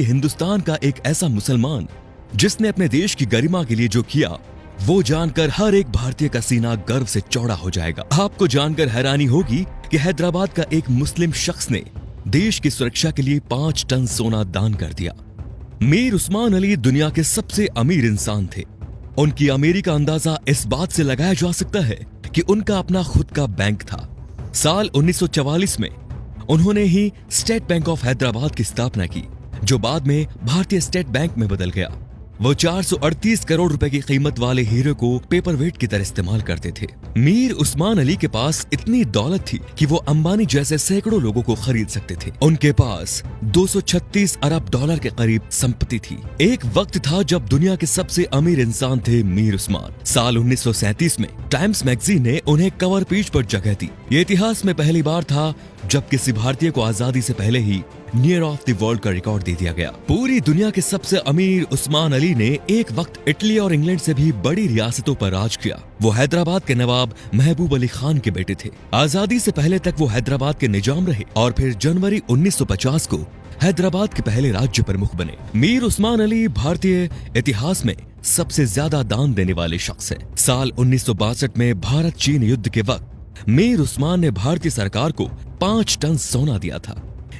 हिंदुस्तान का एक ऐसा मुसलमान जिसने अपने देश की गरिमा के लिए जो किया, वो जानकर हर एक भारतीय का सीना गर्व से चौड़ा हो जाएगा। आपको जानकर हैरानी होगी कि हैदराबाद का एक मुस्लिम शख्स ने देश की सुरक्षा के लिए 5 टन सोना दान कर दिया। मीर उस्मान अली दुनिया के सबसे अमीर इंसान थे। उनकी अमीरी का अंदाजा इस बात से लगाया जा सकता है कि उनका अपना खुद का बैंक था। साल 1944 में उन्होंने ही स्टेट बैंक ऑफ हैदराबाद की स्थापना की, जो बाद में भारतीय स्टेट बैंक में बदल गया। वो 438 करोड़ रुपए की कीमत वाले हीरे को पेपर वेट की तरह इस्तेमाल करते थे। मीर उस्मान अली के पास इतनी दौलत थी कि वो अंबानी जैसे सैकड़ों लोगों को खरीद सकते थे। उनके पास 236 अरब डॉलर के करीब संपत्ति थी। एक वक्त था जब दुनिया के सबसे अमीर इंसान थे मीर उस्मान। साल 1937 में टाइम्स मैगजीन ने उन्हें कवर पेज पर जगह दी। ये इतिहास में पहली बार था जब किसी भारतीय को आजादी से पहले ही नियर ऑफ द वर्ल्ड का रिकॉर्ड दे दिया गया। पूरी दुनिया के सबसे अमीर उस्मान अली ने एक वक्त इटली और इंग्लैंड से भी बड़ी रियासतों पर राज किया। वो हैदराबाद के नवाब महबूब अली खान के बेटे थे। आजादी से पहले तक वो हैदराबाद के निजाम रहे और फिर जनवरी 1950 को हैदराबाद के पहले राज्य प्रमुख बने। मीर उस्मान अली भारतीय इतिहास में सबसे ज्यादा दान देने वाले शख्स हैं। साल 1962 में भारत चीन युद्ध के वक्त मीर उस्मान ने भारतीय सरकार को 5 टन सोना दिया था,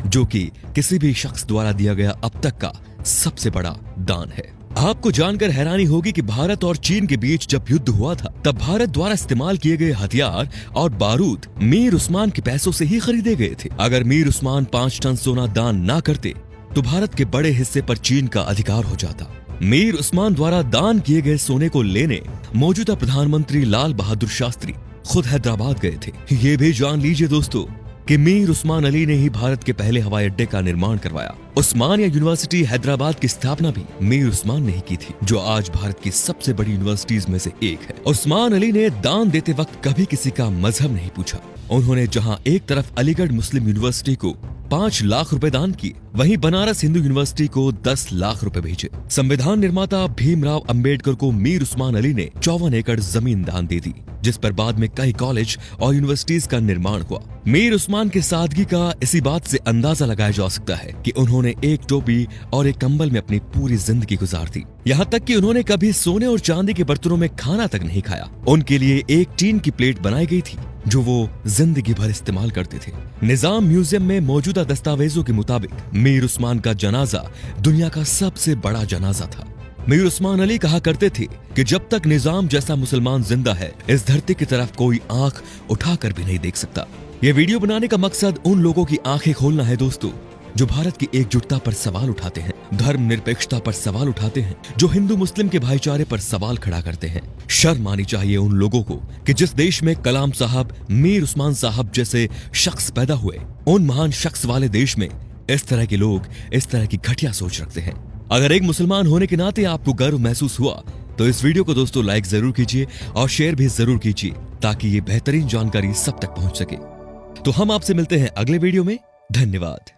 जो कि किसी भी शख्स द्वारा दिया गया अब तक का सबसे बड़ा दान है। आपको जानकर हैरानी होगी कि भारत और चीन के बीच जब युद्ध हुआ था, तब भारत द्वारा इस्तेमाल किए गए हथियार और बारूद मीर उस्मान के पैसों से ही खरीदे गए थे। अगर मीर उस्मान 5 टन सोना दान ना करते तो भारत के बड़े हिस्से पर चीन का अधिकार हो जाता। मीर उस्मान द्वारा दान किए गए सोने को लेने मौजूदा प्रधानमंत्री लाल बहादुर शास्त्री खुद हैदराबाद गए थे। ये भी जान लीजिए दोस्तों कि मीर उस्मान अली ने ही भारत के पहले हवाई अड्डे का निर्माण करवाया। उस्मानिया यूनिवर्सिटी हैदराबाद की स्थापना भी मीर उस्मान ने ही की थी, जो आज भारत की सबसे बड़ी यूनिवर्सिटीज में से एक है। उस्मान अली ने दान देते वक्त कभी किसी का मजहब नहीं पूछा। उन्होंने जहां एक तरफ अलीगढ़ मुस्लिम यूनिवर्सिटी को 5 लाख रुपए दान किए, वहीं बनारस हिंदू यूनिवर्सिटी को 10 लाख रुपए भेजे। संविधान निर्माता भीमराव अंबेडकर को मीर उस्मान अली ने 54 एकड़ जमीन दान दे दी, जिस पर बाद में कई कॉलेज और यूनिवर्सिटीज का निर्माण हुआ। मीर उस्मान की सादगी का इसी बात से अंदाजा लगाया जा सकता है कि उन्होंने एक टोपी और एक कंबल में अपनी पूरी जिंदगी गुजार दी। यहाँ तक कि उन्होंने कभी सोने और चांदी के बर्तनों में खाना तक नहीं खाया। उनके लिए एक टीन की प्लेट बनाई गई थी, जो वो जिंदगी भर इस्तेमाल करते थे। निजाम म्यूजियम में मौजूदा दस्तावेजों के मुताबिक मीर उस्मान का जनाजा दुनिया का सबसे बड़ा जनाजा था। मीर उस्मान अली कहा करते थे कि जब तक निजाम जैसा मुसलमान जिंदा है, इस धरती की तरफ कोई आंख उठाकर भी नहीं देख सकता। ये वीडियो बनाने का मकसद उन लोगों की आंखें खोलना है दोस्तों, जो भारत की एकजुटता पर सवाल उठाते हैं, धर्मनिरपेक्षता पर सवाल उठाते हैं, जो हिंदू मुस्लिम के भाईचारे पर सवाल खड़ा करते हैं। शर्म आनी चाहिए उन लोगों को कि जिस देश में कलाम साहब, मीर उस्मान साहब जैसे शख्स पैदा हुए, उन महान शख्स वाले देश में इस तरह के लोग इस तरह की घटिया सोच रखते हैं। अगर एक मुसलमान होने के नाते आपको गर्व महसूस हुआ तो इस वीडियो को दोस्तों लाइक जरूर कीजिए और शेयर भी जरूर कीजिए, ताकि ये बेहतरीन जानकारी सब तक पहुंच सके। तो हम आपसे मिलते हैं अगले वीडियो में। धन्यवाद।